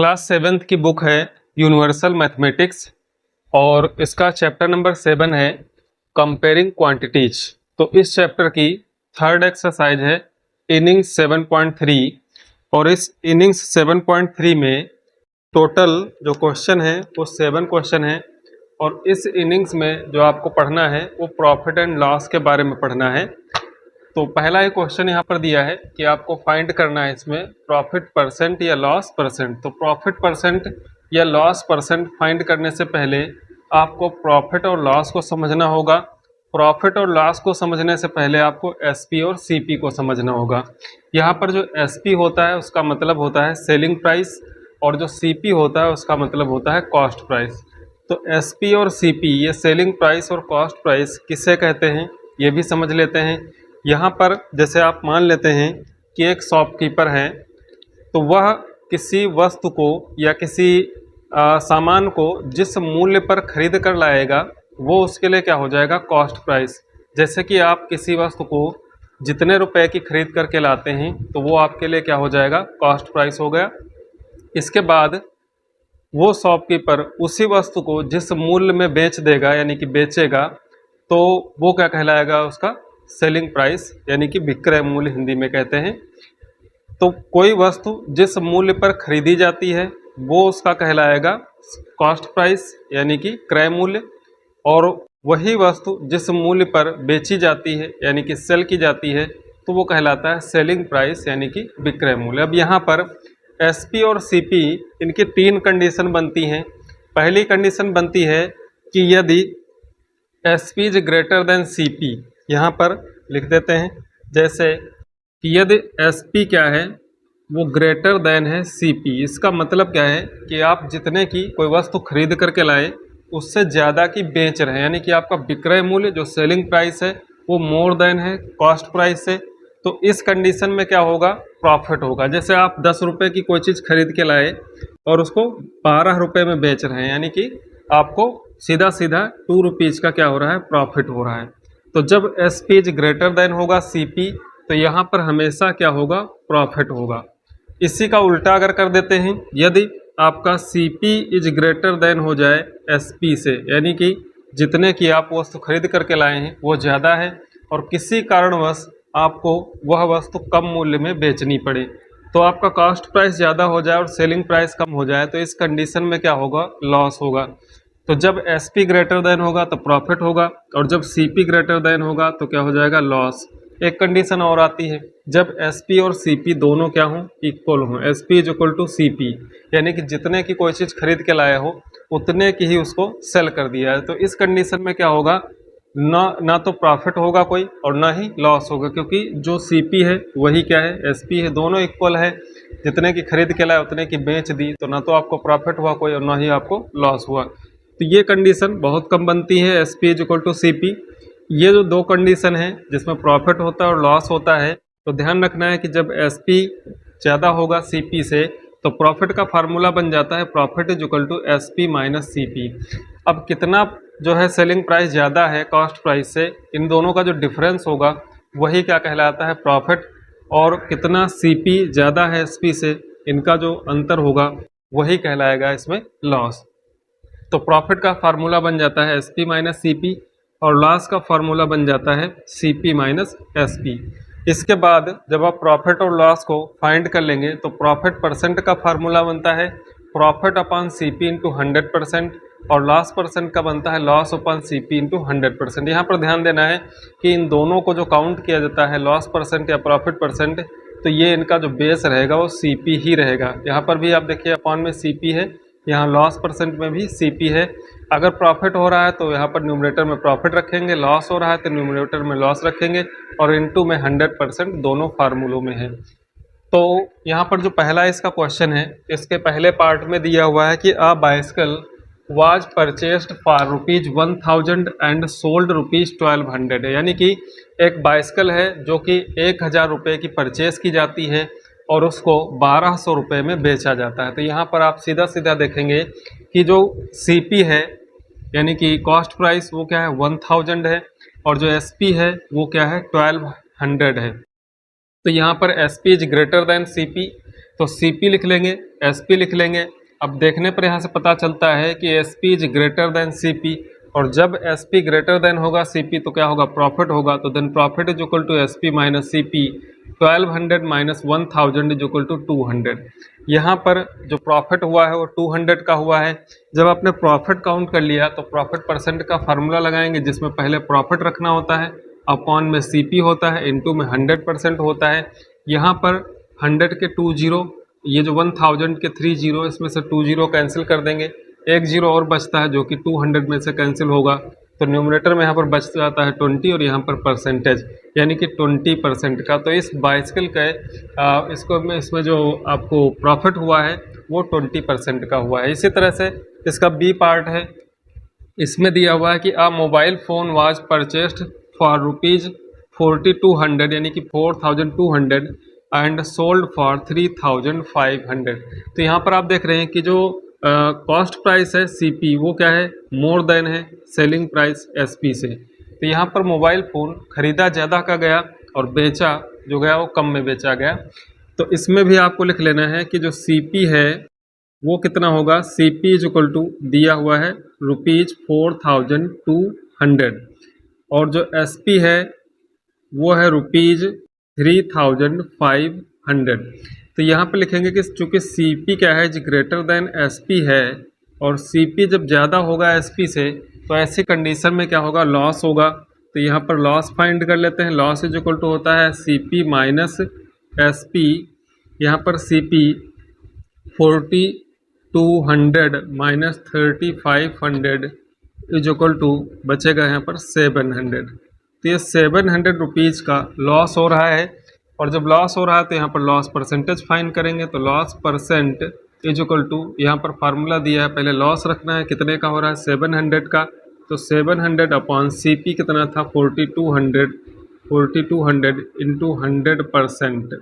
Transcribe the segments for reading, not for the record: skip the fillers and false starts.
Class 7th की book है universal mathematics और इसका चैप्टर नंबर 7 है कंपेयरिंग क्वांटिटीज। तो इस चैप्टर की थर्ड एक्सरसाइज है इनिंग्स 7.3 और इस इनिंग्स 7.3 में टोटल जो क्वेश्चन है वो 7 क्वेश्चन है और इस इनिंग्स में जो आपको पढ़ना है वो प्रॉफिट एंड लॉस के बारे में पढ़ना है। तो पहला ही क्वेश्चन यहाँ पर दिया है कि आपको फाइंड करना है इसमें प्रॉफिट परसेंट या लॉस परसेंट। तो प्रॉफिट परसेंट या लॉस परसेंट फाइंड करने से पहले आपको प्रॉफिट और लॉस को समझना होगा। प्रॉफिट और लॉस को समझने से पहले आपको एसपी और सीपी को समझना होगा। यहाँ पर जो एसपी होता है उसका मतलब होता है सेलिंग प्राइस और जो सीपी होता है उसका मतलब होता है कॉस्ट प्राइस। तो एसपी और सीपी ये सेलिंग प्राइस और कॉस्ट प्राइस किसे कहते हैं ये भी समझ लेते हैं। यहाँ पर जैसे आप मान लेते हैं कि एक शॉपकीपर है तो वह किसी वस्तु को या किसी सामान को जिस मूल्य पर खरीद कर लाएगा वो उसके लिए क्या हो जाएगा कॉस्ट प्राइस। जैसे कि आप किसी वस्तु को जितने रुपए की खरीद करके लाते हैं तो वो आपके लिए क्या हो जाएगा कॉस्ट प्राइस हो गया। इसके बाद वो शॉपकीपर उसी वस्तु को जिस मूल्य में बेच देगा यानी कि बेचेगा तो वो क्या कहलाएगा उसका सेलिंग प्राइस यानी कि विक्रय मूल्य हिंदी में कहते हैं। तो कोई वस्तु जिस मूल्य पर खरीदी जाती है वो उसका कहलाएगा कॉस्ट प्राइस यानी कि क्रय मूल्य और वही वस्तु जिस मूल्य पर बेची जाती है यानी कि सेल की जाती है तो वो कहलाता है सेलिंग प्राइस यानी कि विक्रय मूल्य। अब यहाँ पर एसपी और सीपी इनकी 3 कंडीशन बनती हैं। पहली कंडीशन बनती है कि यदि SP is greater then CP, यहाँ पर लिख देते हैं जैसे कि यदि एसपी क्या है वो ग्रेटर देन है सीपी। इसका मतलब क्या है कि आप जितने की कोई वस्तु खरीद करके लाए उससे ज़्यादा की बेच रहे हैं यानी कि आपका विक्रय मूल्य जो सेलिंग प्राइस है वो मोर देन है कॉस्ट प्राइस से। तो इस कंडीशन में क्या होगा प्रॉफिट होगा। जैसे आप 10 रुपये की कोई चीज़ खरीद के लाए और उसको 12 रुपये में बेच रहे हैं यानी कि आपको सीधा सीधा 2 रुपीज़ का क्या हो रहा है प्रॉफिट हो रहा है। तो जब S P is greater than होगा सी पी तो यहाँ पर हमेशा क्या होगा प्रॉफिट होगा। इसी का उल्टा अगर कर देते हैं यदि आपका C P is greater than हो जाए एस पी से यानी कि जितने की आप वस्तु खरीद करके लाए हैं वो ज़्यादा है और किसी कारणवश आपको वह वस्तु कम मूल्य में बेचनी पड़े तो आपका कॉस्ट प्राइस ज़्यादा हो जाए और सेलिंग प्राइस कम हो जाए तो इस कंडीशन में क्या होगा लॉस होगा। तो जब एस पी ग्रेटर देन होगा तो प्रॉफिट होगा और जब सी पी ग्रेटर देन होगा तो क्या हो जाएगा लॉस। एक कंडीशन और आती है जब एस पी और सी पी दोनों क्या हों इक्वल हों, S P is equal to C P यानी कि जितने की कोई चीज़ खरीद के लाया हो उतने की ही उसको सेल कर दिया है। तो इस कंडीशन में क्या होगा ना तो प्रॉफिट होगा कोई और ना ही लॉस होगा क्योंकि जो सी पी है वही क्या है एस पी है, दोनों इक्वल है। जितने की खरीद के लाए उतने की बेच दी तो ना तो आपको प्रॉफिट हुआ कोई और ना ही आपको लॉस हुआ। तो ये कंडीशन बहुत कम बनती है S P is equal to C P. ये जो 2 कंडीशन है जिसमें प्रॉफिट होता है और लॉस होता है तो ध्यान रखना है कि जब एस पी ज़्यादा होगा सी पी से तो प्रॉफिट का फार्मूला बन जाता है profit is equal to S P minus C P. अब कितना जो है सेलिंग प्राइस ज़्यादा है कॉस्ट प्राइस से इन दोनों का जो डिफरेंस होगा वही क्या कहलाता है प्रॉफिट और कितना सी पी ज़्यादा है एस पी से इनका जो अंतर होगा वही कहलाएगा इसमें लॉस। तो प्रॉफिट का फार्मूला बन जाता है S P minus C P और लॉस का फार्मूला बन जाता है C P minus S P. इसके बाद जब आप प्रॉफिट और लॉस को फाइंड कर लेंगे तो प्रॉफिट परसेंट का फार्मूला बनता है profit upon C P into 100% और लॉस परसेंट का बनता है loss upon C P into 100%। यहाँ पर ध्यान देना है कि इन दोनों को जो काउंट किया जाता है लॉस परसेंट या प्रॉफिट परसेंट तो ये इनका जो बेस रहेगा वो सी पी ही रहेगा। यहाँ पर भी आप देखिए अपॉन में सी पी है, यहाँ लॉस परसेंट में भी सी पी है। अगर प्रॉफिट हो रहा है तो यहाँ पर न्यूमरेटर में प्रॉफिट रखेंगे, लॉस हो रहा है तो न्यूमरेटर में लॉस रखेंगे और इनटू में 100% दोनों फार्मूलों में है। तो यहाँ पर जो पहला इसका क्वेश्चन है इसके पहले पार्ट में दिया हुआ है कि a bicycle was purchased for ₹1000 and sold ₹1200 यानी कि एक बाइसिकल है जो कि 1000 रुपये की परचेस की जाती है और उसको 1200 रुपये में बेचा जाता है। तो यहाँ पर आप सीधा सीधा देखेंगे कि जो सी पी है यानी कि कॉस्ट प्राइस वो क्या है 1000 है और जो एस पी है वो क्या है 1200 है। तो यहाँ पर S P is greater than C P तो CP लिख लेंगे, SP लिख लेंगे। अब देखने पर यहाँ से पता चलता है कि SP is greater than CP, और जब SP ग्रेटर देन होगा CP तो क्या होगा, प्रॉफिट होगा। तो then profit is equal to SP minus CP, 1200 minus 1000 is equal to 200। यहाँ पर जो प्रॉफिट हुआ है वो 200 का हुआ है। जब आपने प्रॉफिट काउंट कर लिया तो प्रॉफिट परसेंट का फार्मूला लगाएंगे, जिसमें पहले प्रॉफिट रखना होता है, अपॉन में CP होता है, इनटू में 100% होता है। यहाँ पर 100 के 2 जीरो, ये जो 1000 के 3 जीरो, इसमें से 2 जीरो कैंसिल कर देंगे, एक जीरो और बचता है जो कि 200 में से कैंसिल होगा। तो न्यूमरेटर में यहाँ पर बच जाता है 20 और यहाँ पर परसेंटेज यानी कि 20% का। तो इस बाइसिकल के इसमें जो आपको प्रॉफिट हुआ है वो 20% का हुआ है। इसी तरह से इसका बी पार्ट है, इसमें दिया हुआ है कि अ mobile phone was purchased for ₹4200 यानी कि 4200 एंड सोल्ड फॉर 3500। तो यहाँ पर आप देख रहे हैं कि जो कॉस्ट प्राइस है CP वो क्या है, मोर देन है सेलिंग प्राइस SP से। तो यहाँ पर मोबाइल फ़ोन ख़रीदा ज़्यादा का गया और बेचा जो गया वो कम में बेचा गया। तो इसमें भी आपको लिख लेना है कि जो CP है वो कितना होगा, CP इज इक्वल टू दिया हुआ है ₹4200 और जो SP है वो है ₹3500। तो यहाँ पे लिखेंगे कि चूँकि CP क्या है, जो ग्रेटर देन SP है, और CP जब ज़्यादा होगा SP से तो ऐसी कंडीशन में क्या होगा, लॉस होगा। तो यहाँ पर लॉस फाइंड कर लेते हैं। लॉस इज इक्वल टू होता है CP माइनस SP। यहाँ पर CP 4200 minus 3500 is equal to बचेगा यहाँ पर 700। तो ये 700 रुपीज़ का लॉस हो रहा है, और जब लॉस हो रहा है तो यहाँ पर लॉस परसेंटेज फाइंड करेंगे। तो loss percent is equal to, यहाँ पर फार्मूला दिया है, पहले लॉस रखना है, कितने का हो रहा है 700 का। तो 700 अपॉन CP कितना था 4200 इंटू 100%।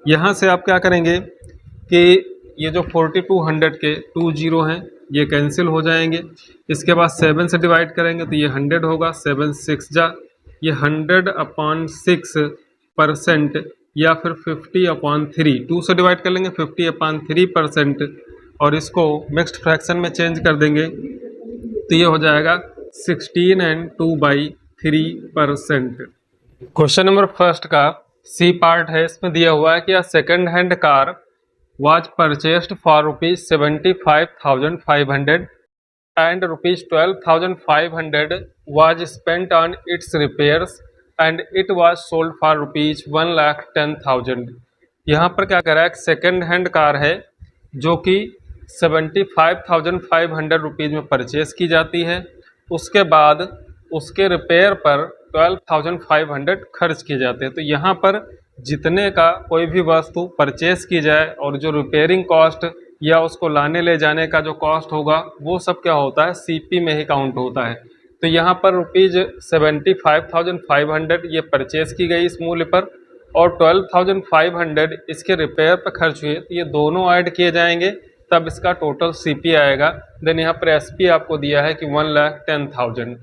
यहाँ से आप क्या करेंगे कि ये जो 4200 के 2 जीरो हैं ये कैंसिल हो जाएंगे। इसके बाद 7 से डिवाइड करेंगे तो ये 100 होगा, 7 6 जा, ये 100/6% या फिर 50/3, 2 से डिवाइड कर लेंगे 50/3%, और इसको मिक्स्ड फ्रैक्शन में चेंज कर देंगे तो ये हो जाएगा 16 and 2/3%। क्वेश्चन नंबर फर्स्ट का C पार्ट है, इसमें दिया हुआ है कि a second hand car was purchased for ₹75,500 and ₹12,500 was spent on its repairs and it was sold for ₹1,10,000। यहाँ पर क्या कर रहा है, एक सेकेंड हैंड कार है जो कि 75,500 रुपीज़ में परचेज़ की जाती है, उसके बाद उसके रिपेयर पर 12,500 खर्च किए जाते हैं। तो यहाँ पर जितने का कोई भी वस्तु परचेस की जाए और जो रिपेयरिंग कॉस्ट या उसको लाने ले जाने का जो कॉस्ट होगा वो सब क्या होता है, CP में ही काउंट होता है। तो यहाँ पर ₹75,500 ये परचेस की गई इस मूल्य पर, और 12,500 इसके रिपेयर पर खर्च हुए, तो ये दोनों ऐड किए जाएंगे तब इसका टोटल CP आएगा। देन यहाँ पर SP आपको दिया है कि 1,10,000।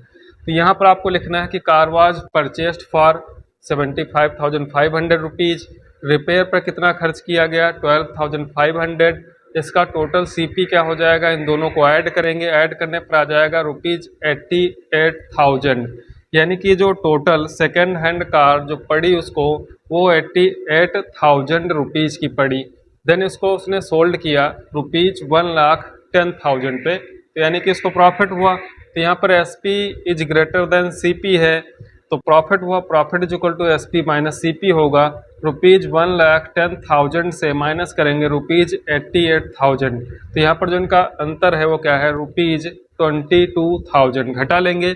तो यहाँ पर आपको लिखना है कि car was purchased for 75,500 rupees, repair पर कितना खर्च किया गया 12,500, इसका टोटल CP क्या हो जाएगा, इन दोनों को ऐड करेंगे, ऐड करने पर आ जाएगा ₹88,000। यानी कि जो टोटल सेकेंड हैंड कार जो पड़ी उसको वो 88,000 रुपीज़ की पड़ी। देन इसको उसने सोल्ड किया ₹1,10,000 पे, तो यानी कि इसको प्रॉफिट हुआ। तो यहाँ पर SP is greater than CP है, तो प्रॉफिट हुआ, profit is equal to SP minus CP होगा। ₹1,10,000 से माइनस करेंगे ₹88,000, तो यहाँ पर जो इनका अंतर है वो क्या है, ₹22,000 घटा लेंगे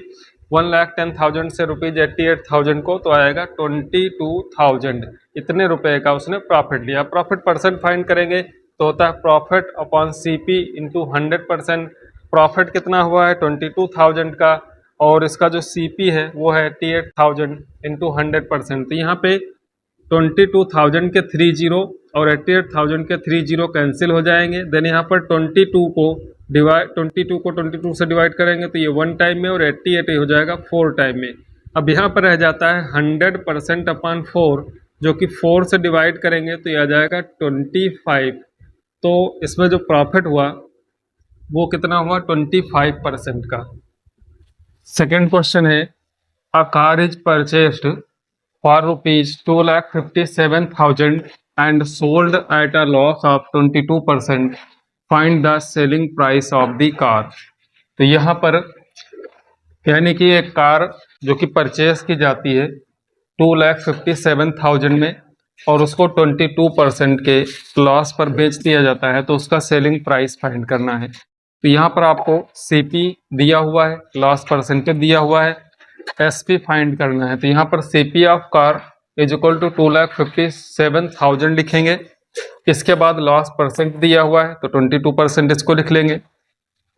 1,10,000 से ₹88,000 को, तो आएगा 22,000। इतने रुपए का उसने प्रॉफिट लिया। प्रॉफिट परसेंट फाइंड करेंगे तो होता है profit upon CP into 100%। Profit कितना हुआ है 22,000 का, और इसका जो CP है वो है 88,000 इंटू 100%। तो यहाँ पे 22,000 के 3 जीरो और 88,000 के 3 जीरो कैंसिल हो जाएंगे। देन यहाँ पर 22 को 22 से डिवाइड करेंगे तो ये 1 टाइम में, और 88 हो जाएगा 4 टाइम में। अब यहाँ पर रह जाता है 100% अपॉन 4, जो कि 4 से डिवाइड करेंगे तो ये आ जाएगा 25। तो इसमें जो प्रॉफिट हुआ वो कितना हुआ, 25% का। सेकेंड क्वेश्चन है, a car is purchased for rupees 2,57,000 and sold at a loss of 22%, find the selling price of the car. तो यहाँ पर यानी कि एक कार जो कि परचेज की जाती है 2,57,000 में और उसको 22% के लॉस पर बेच दिया जाता है, तो उसका सेलिंग प्राइस फाइंड करना है। तो यहाँ पर आपको सीपी दिया हुआ है, लॉस परसेंटेज दिया हुआ है, एसपी फाइंड करना है। तो यहाँ पर C P of car is equal to 2,57,000 लिखेंगे। इसके बाद लॉस परसेंट दिया हुआ है तो 22% इसको लिख लेंगे।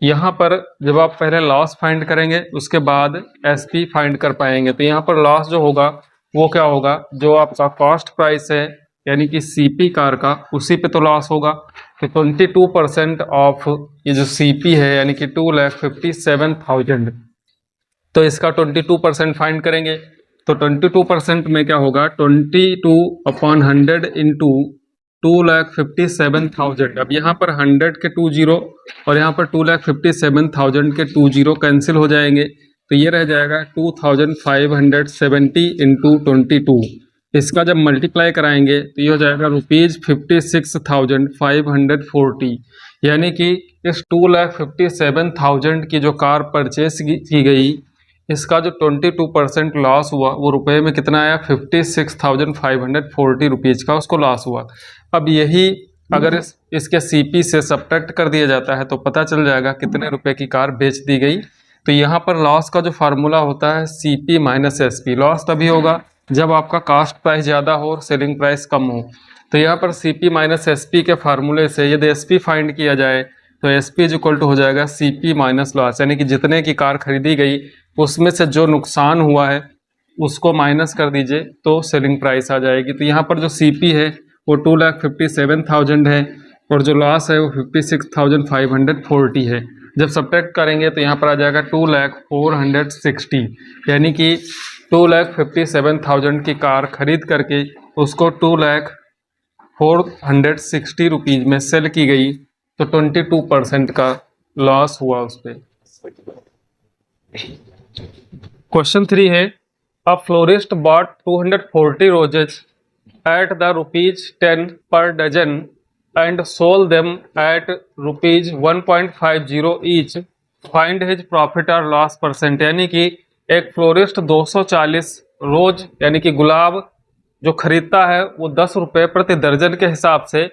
यहाँ पर जब आप पहले लॉस फाइंड करेंगे उसके बाद एसपी फाइंड कर पाएंगे। तो यहाँ पर लॉस जो होगा वो क्या होगा, जो आपका कॉस्ट प्राइस है यानी कि सीपी कार का, उसी पे तो लॉस होगा। तो 22% ऑफ ये जो सीपी है यानी कि 2,57,000, तो इसका 22% फाइंड करेंगे। तो 22% में क्या होगा, 22/100 इंटू 2,57,000। अब यहाँ पर 100 के 2 जीरो और यहाँ पर 2,57,000 के 2 जीरो कैंसिल हो जाएंगे, तो ये रह जाएगा 2,570 इंटू 22। इसका जब मल्टीप्लाई कराएंगे तो ये हो जाएगा ₹56,540। यानी कि इस 2,57,000 की जो कार परचेस की गई, इसका जो 22% लॉस हुआ वो रुपए में कितना आया, 56,540 रुपीज़ का उसको लॉस हुआ। अब यही अगर इसके सीपी से सब्ट्रैक्ट कर दिया जाता है तो पता चल जाएगा कितने रुपए की कार बेच दी गई। तो यहाँ पर लॉस का जो फार्मूला होता है सीपी माइनस एसपी। लॉस तभी होगा जब आपका कास्ट प्राइस ज़्यादा हो और सेलिंग प्राइस कम हो। तो यहाँ पर सीपी माइनस एसपी के फार्मूले से यदि एसपी फाइंड किया जाए तो एसपी इज इक्वल टू हो जाएगा सीपी माइनस लॉस, यानी कि जितने की कार खरीदी गई उसमें से जो नुकसान हुआ है उसको माइनस कर दीजिए तो सेलिंग प्राइस आ जाएगी। तो यहाँ पर जो सीपी है वो 2,57,000 है और जो लॉस है वो 56,540 है। जब सब्ट्रैक्ट करेंगे तो यहाँ पर आ जाएगा 2,04,60, यानी कि 2,57,000 की कार खरीद करके उसको 2,04,60 रुपीज़ में सेल की गई, तो 22% का लॉस हुआ उस पर। क्वेश्चन 3 है, a florist bought 240 roses at the ₹10 per dozen and sold them at ₹1.50 each, find his profit और लॉस परसेंट। यानी कि एक फ्लोरिस्ट 240 रोज यानी कि गुलाब जो खरीदता है वो 10 रुपये प्रति दर्जन के हिसाब से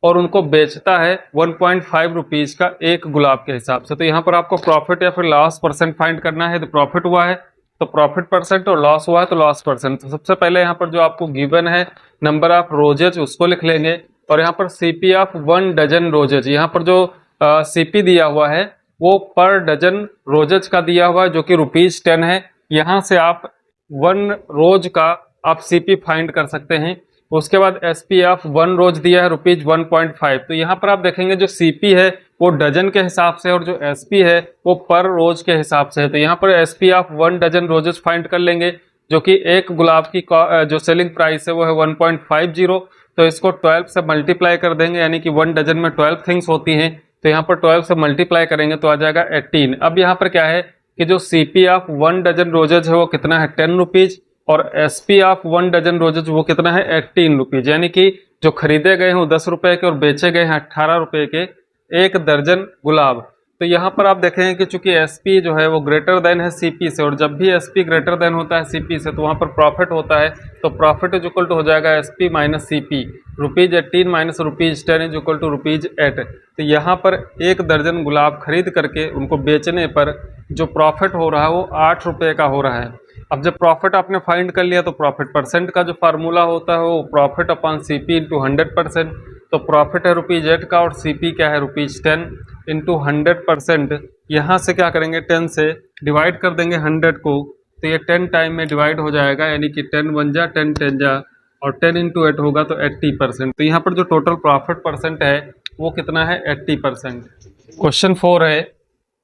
और उनको बेचता है 1.5 रुपीज़ का एक गुलाब के हिसाब से। तो यहाँ पर आपको प्रॉफिट या फिर लॉस परसेंट फाइंड करना है। तो प्रॉफिट हुआ है तो प्रॉफिट परसेंट और लॉस हुआ है तो लॉस परसेंट। तो सबसे पहले यहाँ पर जो आपको गिवन है नंबर ऑफ रोजेज उसको लिख लेंगे और यहाँ पर सीपी ऑफ 1 डजन रोजेज, यहाँ पर जो सीपी दिया हुआ है वो पर डजन रोजेज का दिया हुआ है जो कि ₹10 है। यहाँ से आप 1 रोज का आप सीपी फाइंड कर सकते हैं। उसके बाद एसपी ऑफ 1 रोज दिया है ₹1.5। तो यहाँ पर आप देखेंगे जो सीपी है वो डजन के हिसाब से और जो एसपी है वो पर रोज के हिसाब से है। तो यहाँ पर S P of 1 dozen roses find कर लेंगे जो कि एक गुलाब की जो सेलिंग प्राइस है वो है 1.50। तो इसको 12 से मल्टीप्लाई कर देंगे, यानी कि 1 डजन में 12 थिंग्स होती हैं, तो यहाँ पर 12 से मल्टीप्लाई करेंगे तो आ जाएगा 18। अब यहाँ पर क्या है कि जो सीपी ऑफ 1 डजन रोजेज है वो कितना है, 10 रुपीज़, और एसपी ऑफ 1 डजन रोजेज वो कितना है, 18 रुपीज़। यानी कि जो खरीदे गए हैं 10 रुपये के और बेचे गए हैं 18 रुपये के एक दर्जन गुलाब। तो यहाँ पर आप देखेंगे कि चूंकि एसपी जो है वो ग्रेटर देन है सीपी से, और जब भी एसपी ग्रेटर देन होता है सीपी से तो वहाँ पर प्रॉफिट होता है। तो प्रॉफिट इज इक्वल टू हो जाएगा S P minus C P, ₹18 minus ₹10 is equal to ₹8। तो यहाँ पर एक दर्जन गुलाब खरीद करके उनको बेचने पर जो प्रॉफिट हो रहा है वो 8 रुपये का हो रहा है। अब जब प्रॉफिट आपने फाइंड कर लिया तो प्रॉफिट परसेंट का जो फार्मूला होता है वो प्रॉफिट अपॉन सीपी इंटू 100%। तो प्रॉफिट है ₹8 का और सीपी क्या है ₹10 इंटू 100%। यहाँ से क्या करेंगे 10 से डिवाइड कर देंगे 100 को, तो ये 10 टाइम में डिवाइड हो जाएगा, यानी कि 10 1 जा 10 10 जा और 10 इंटू 8 होगा तो 80%। तो यहाँ पर जो टोटल प्रॉफिट परसेंट है वो कितना है, 80%। क्वेश्चन 4 है,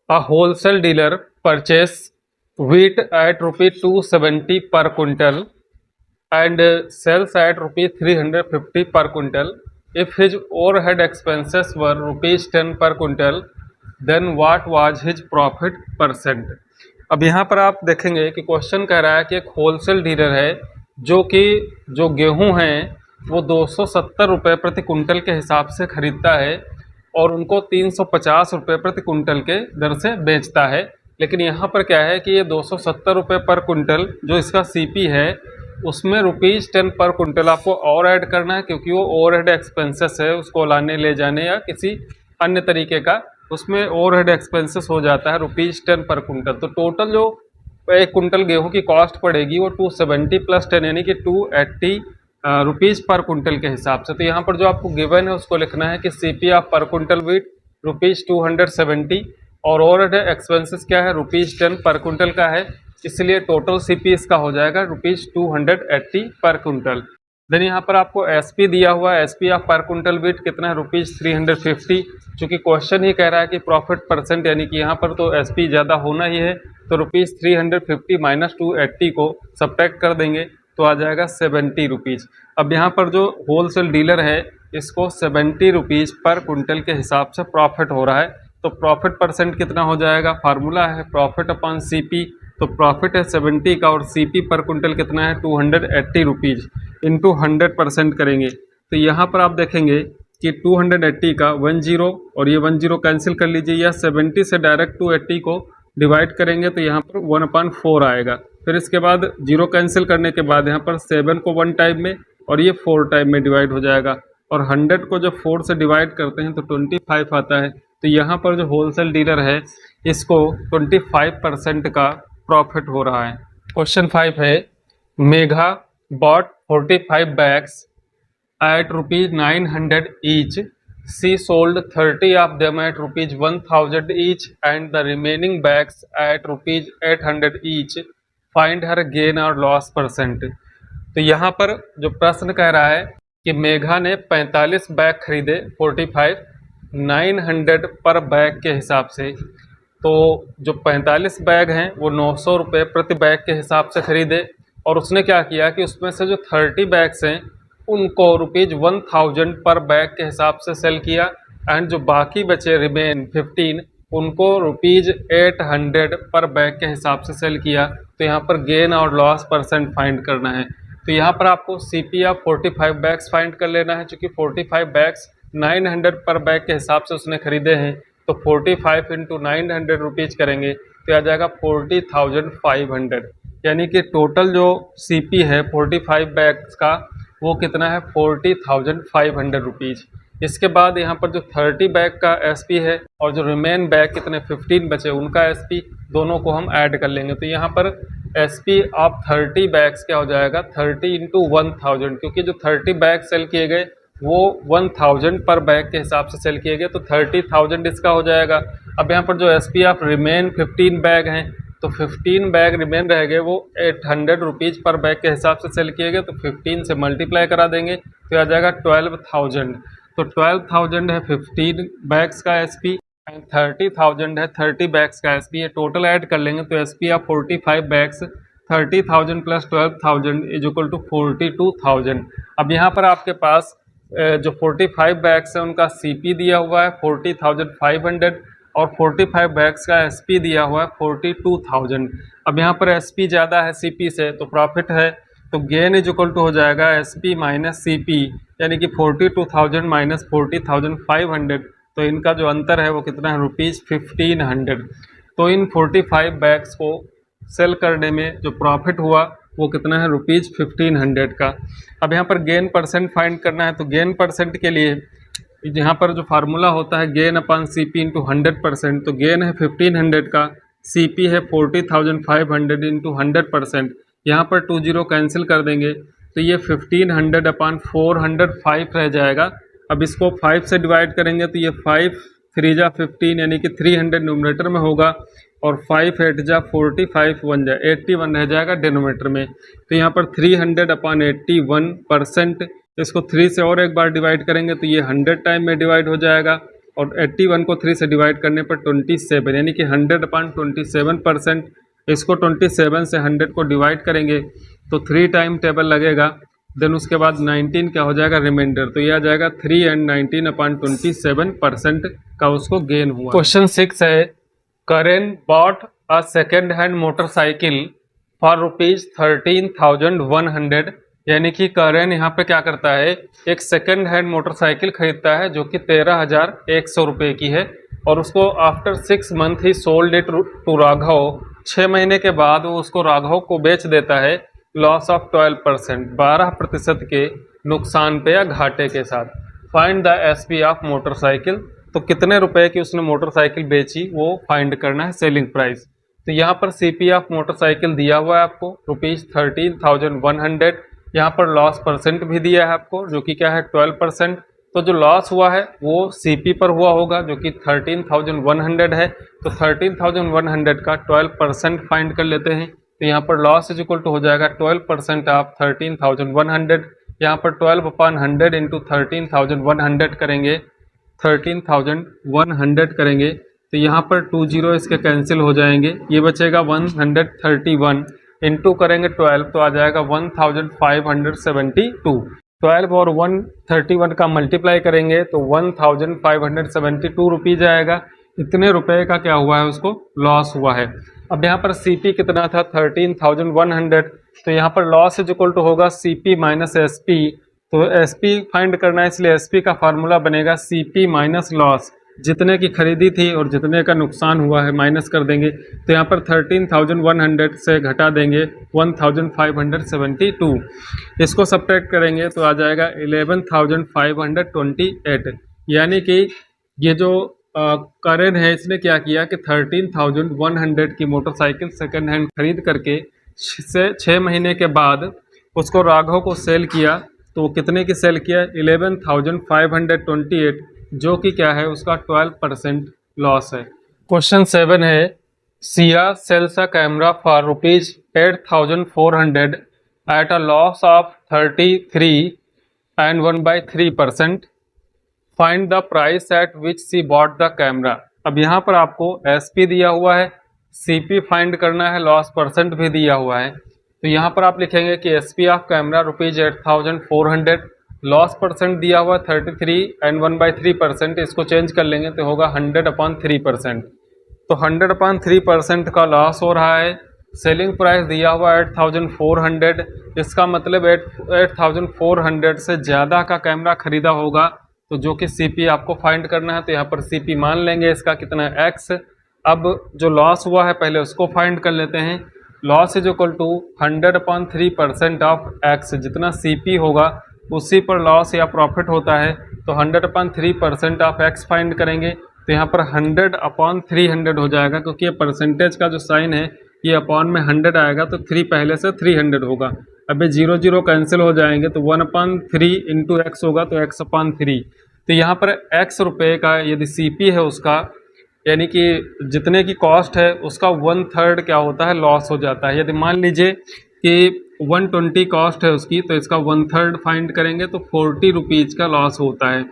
a wholesale dealer purchase wheat at ₹270 per quintal and sells at rupees 350 per quintal. If his overhead expenses were rupees 10 per quintal, then what was his profit percent? अब यहाँ पर आप देखेंगे कि क्वेश्चन कह रहा है कि एक होलसेल डीलर है जो गेहूं हैं वो 270 रुपये प्रति कुंटल के हिसाब से खरीदता है और उनको 350 रुपये प्रति कुंटल के दर से बेचता है। लेकिन यहाँ पर क्या है कि ये 270 रुपये पर कुंटल जो इसका सीपी है उसमें ₹10 पर कुंटल आपको और ऐड करना है, क्योंकि वो ओवरहेड एक्सपेंसेस है, उसको लाने ले जाने या किसी अन्य तरीके का उसमें ओवरहेड एक्सपेंसेस हो जाता है ₹10 पर कुंटल। तो टोटल जो एक कुंटल गेहूं की कॉस्ट पड़ेगी वो 270 प्लस 10 यानी कि 280 रुपीज़ पर कुंटल के हिसाब से। तो यहाँ पर जो आपको गिवन है उसको लिखना है कि सीपी ऑफ पर कुंटल वीट ₹270 और ओवरहेड एक्सपेंसेस क्या है ₹10 पर कुंटल का है, इसलिए टोटल सीपी इसका हो जाएगा ₹280 पर कुंटल। देन यहाँ पर आपको एसपी दिया हुआ है, एसपी ऑफ पर कुंटल वीट कितना है ₹350। चूँकि क्वेश्चन ही कह रहा है कि प्रॉफिट परसेंट यानी कि यहाँ पर तो एसपी ज़्यादा होना ही है, तो ₹350 माइनस 280 को सब्ट्रैक्ट कर देंगे तो आ जाएगा ₹70। अब यहाँ पर जो होलसेल डीलर है इसको ₹70 पर कुंटल के हिसाब से प्रॉफिट हो रहा है। तो प्रॉफिट परसेंट कितना हो जाएगा, फार्मूला है प्रॉफिट अपॉन सीपी, तो प्रॉफिट है 70 का और सीपी पर कुंटल कितना है ₹280 इंटू 100% करेंगे। तो यहाँ पर आप देखेंगे कि 280 का 10 और ये 10 कैंसिल कर लीजिए, या 70 से डायरेक्ट 280 को डिवाइड करेंगे तो यहाँ पर 1/4 आएगा। फिर इसके बाद 0 कैंसिल करने के बाद यहाँ पर 7 को 1 टाइम में और ये 4 टाइम में डिवाइड हो जाएगा, और 100 को जब 4 से डिवाइड करते हैं तो 25 आता है। तो यहाँ पर जो होलसेल डीलर है इसको 25% का प्रॉफिट हो रहा है। क्वेश्चन 5 है, Megha bought 45 bags at ₹900 each. She sold 30 of them at ₹1000 each and the remaining bags at ₹800 each. Find her gain or loss percent. तो यहाँ पर जो प्रश्न कह रहा है कि मेघा ने 45 बैग खरीदे 45 900 पर बैग के हिसाब से। तो जो 45 बैग हैं वो 900 रुपये प्रति बैग के हिसाब से खरीदे, और उसने क्या किया कि उसमें से जो 30 बैग्स हैं उनको ₹1000 पर बैग के हिसाब से सेल किया, एंड जो बाकी बचे रिमेन 15 उनको ₹800 पर बैग के हिसाब से सेल किया। तो यहाँ पर गेन और लॉस परसेंट फाइंड करना है। तो यहाँ पर आपको सीपी ऑफ 45 बैग्स फाइंड कर लेना है, क्योंकि 45 बैग्स 900 पर बैग के हिसाब से उसने खरीदे हैं। तो 45 इंटू 900 रुपीज़ करेंगे तो आ जाएगा 40,500, यानी कि टोटल जो सीपी है 45 बैग्स का वो कितना है 40,500 रुपीज़। इसके बाद यहाँ पर जो 30 बैग का एसपी है और जो रिमेन बैग कितने 15 बचे उनका एसपी, दोनों को हम ऐड कर लेंगे। तो यहाँ पर एसपी ऑफ 30 बैग्स क्या हो जाएगा 30 इंटू 1000, क्योंकि जो 30 बैग सेल किए गए वो 1000 पर बैग के हिसाब से सेल किए गए, तो 30,000 इसका हो जाएगा। अब यहाँ पर जो एसपी ऑफ रिमेन 15 बैग हैं तो 15 बैग रिमेन रह गए वो 800 रुपीज़ पर बैग के हिसाब से सेल किए गए, तो 15 से मल्टीप्लाई करा देंगे तो आ जाएगा 12,000। तो 12,000 है 15 बैग्स का एसपी एंड 30,000 है 30 बैग्स का एसपी। ये टोटल ऐड कर लेंगे तो S P of 45 bags 30,000 plus 12,000 is equal to 42,000। अब यहाँ पर आपके पास जो 45 बैग्स है उनका सीपी दिया हुआ है 40,500 और 45 बैग्स का एसपी दिया हुआ है 42,000। अब यहाँ पर एसपी ज़्यादा है सीपी से तो प्रॉफिट है, तो गेन इज इक्वल टू हो जाएगा एसपी माइनस सीपी, यानी कि 42,000 माइनस 40,500। तो इनका जो अंतर है वो कितना है ₹1500। तो इन 45 बैग्स को सेल करने में जो प्रॉफिट हुआ वो कितना है ₹1500 का। अब यहाँ पर गेन परसेंट फाइंड करना है, तो गेन परसेंट के लिए यहाँ पर जो फार्मूला होता है गेन अपॉन सीपी इंटू 100%, तो गेन है 1500 का, सीपी है 40,500 इंटू 100%। यहाँ पर 20 कैंसिल कर देंगे तो ये 1500 अपॉन 405 रह जाएगा। अब इसको 5 से डिवाइड करेंगे तो ये 5 3 जा 15 यानी कि 300 न्यूमरेटर में होगा, और 5 8 जा 45 1 जा 81 रह जाएगा डिनोमिनेटर में। तो यहाँ पर 300 अपॉन 81%, इसको 3 से और एक बार डिवाइड करेंगे तो ये 100 टाइम में डिवाइड हो जाएगा, और 81 को 3 से डिवाइड करने पर 27 यानी कि 100 अपॉन 27%। इसको 27 से 100 को डिवाइड करेंगे तो 3 टाइम टेबल लगेगा, देन उसके बाद 19 क्या हो जाएगा रिमाइंडर, तो यह आ जाएगा 3 एंड 19 अपॉन 27% का उसको गेन हुआ। क्वेश्चन 6 है, करेन bought a second hand motorcycle for ₹13,100, यानी कि करेन यहाँ पे क्या करता है, एक सेकेंड हैंड मोटरसाइकिल खरीदता है जो कि 13,100 रुपये की है, और उसको आफ्टर 6 मंथ ही सोल्ड इट टू राघव, 6 महीने के बाद वो उसको राघव को बेच देता है, लॉस ऑफ 12%, 12% के नुकसान पे या घाटे के साथ। Find the SP of motorcycle, तो कितने रुपए की उसने मोटरसाइकिल बेची वो फाइंड करना है, सेलिंग प्राइस। तो यहाँ पर सीपी ऑफ मोटरसाइकिल दिया हुआ है आपको ₹13,100, यहाँ पर लॉस परसेंट भी दिया है आपको जो कि क्या है 12%। तो जो लॉस हुआ है वो सीपी पर हुआ होगा जो कि 13,100 है, तो 13,100 का 12% फाइंड कर लेते हैं। तो यहाँ पर लॉस इज इक्वल टू हो जाएगा 12% ऑफ 13,100, यहाँ पर 12/100 इंटू 13,100 करेंगे, 13,100 करेंगे तो यहाँ पर 20 इसके कैंसिल हो जाएंगे, ये बचेगा 131, इंटू करेंगे 12 तो आ जाएगा 1572। 12 और 131 का मल्टीप्लाई करेंगे तो 1572 रुपीज़ आएगा। इतने रुपए का क्या हुआ है उसको लॉस हुआ है। अब यहाँ पर सीपी कितना था 13,100, तो यहाँ पर लॉस इज इक्वल टू होगा सीपी माइनस एसपी, तो एसपी फाइंड करना है इसलिए एसपी का फार्मूला बनेगा सीपी माइनस लॉस, जितने की खरीदी थी और जितने का नुकसान हुआ है माइनस कर देंगे, तो यहाँ पर 13,100 से घटा देंगे 1572, इसको सब्ट्रैक्ट करेंगे तो आ जाएगा 11,528, यानी कि ये जो करेन है इसने क्या किया कि 13,100 की मोटरसाइकिल सेकंड हैंड खरीद करके 6 महीने के बाद उसको राघव को सेल किया, तो कितने की सेल किया 11,528, जो कि क्या है उसका 12% लॉस है। क्वेश्चन 7 है, Siya sells a camera for ₹8,400 at a loss of 33 and 1/3%, find the price at which she bought the camera. अब यहाँ पर आपको एसपी दिया हुआ है, सीपी फाइंड करना है, लॉस परसेंट भी दिया हुआ है, तो यहाँ पर आप लिखेंगे कि SP of camera ₹8,400, loss percent दिया हुआ 33 and 1/3%, इसको चेंज कर लेंगे तो होगा 100/3%, तो 100/3% का लॉस हो रहा है। सेलिंग प्राइस दिया हुआ 8,400, इसका मतलब 8,400 से ज़्यादा का कैमरा खरीदा होगा, तो जो कि सीपी आपको फाइंड करना है, तो यहाँ पर सीपी मान लेंगे इसका कितना है एक्स। अब जो लॉस हुआ है पहले उसको फाइंड कर लेते हैं, loss is equal to 100/3% of x, जितना सीपी होगा उसी पर लॉस या प्रॉफिट होता है, तो 100/3% ऑफ एक्स फाइंड करेंगे, तो यहाँ पर 100/300 हो जाएगा, क्योंकि ये परसेंटेज का जो साइन है ये अपॉन में 100 आएगा, तो 3 पहले से 300 होगा। अब ये 0 कैंसिल हो जाएंगे तो 1/3 इंटू एक्स होगा, तो x/3, तो यहाँ पर x रुपये का यदि सीपी है उसका, यानी कि जितने की कॉस्ट है उसका 1/3 क्या होता है लॉस हो जाता है। यदि मान लीजिए कि 120 कॉस्ट है उसकी, तो इसका 1/3 फाइंड करेंगे तो 40 रुपीज़ का लॉस होता है,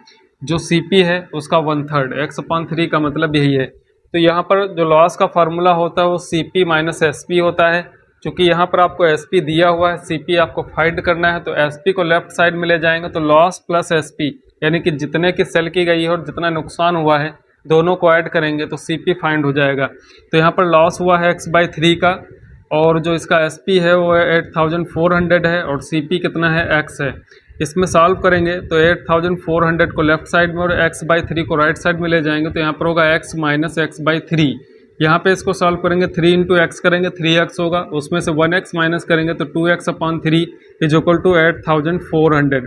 जो सीपी है उसका 1/3, x/3 का मतलब यही है। तो यहाँ पर जो लॉस का फार्मूला होता है वो सीपी माइनस एसपी होता है, क्योंकि यहाँ पर आपको एसपी दिया हुआ है, सीपी आपको फाइंड करना है, तो एसपी को लेफ्ट साइड में ले जाएंगे तो लॉस प्लस एसपी, यानी कि जितने की सेल की गई है और जितना नुकसान हुआ है दोनों को ऐड करेंगे तो सीपी फाइंड हो जाएगा। तो यहाँ पर लॉस हुआ है x/3 का, और जो इसका एसपी है वो 8,400 है, और सीपी कितना है x है। इसमें सॉल्व करेंगे तो 8,400 को लेफ्ट साइड में और x/3 को राइट साइड में ले जाएंगे, तो यहाँ पर होगा x माइनस x/3। यहाँ पे इसको सॉल्व करेंगे 3 इंटू एक्स करेंगे 3x होगा, उसमें से 1x माइनस करेंगे तो 2x/3 इज इक्वल टू 8,400।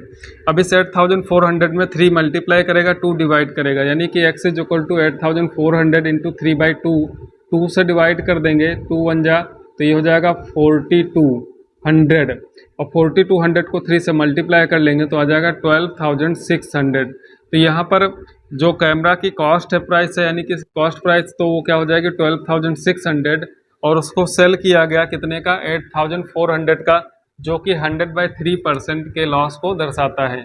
अब इस 8,400 में 3 मल्टीप्लाई करेगा, 2 डिवाइड करेगा, यानी कि x is equal to 8,400 into 3/2, 2 से डिवाइड कर देंगे, 2 1 जा, तो ये हो जाएगा 4200, और 4200 को 3 से मल्टीप्लाई कर लेंगे तो आ जाएगा 12,600। तो यहाँ पर जो कैमरा की कॉस्ट है प्राइस है, यानी कि कॉस्ट प्राइस, तो वो क्या हो जाएगी 12,600, और उसको सेल किया गया कितने का 8,400 का, जो कि 100/3% के लॉस को दर्शाता है।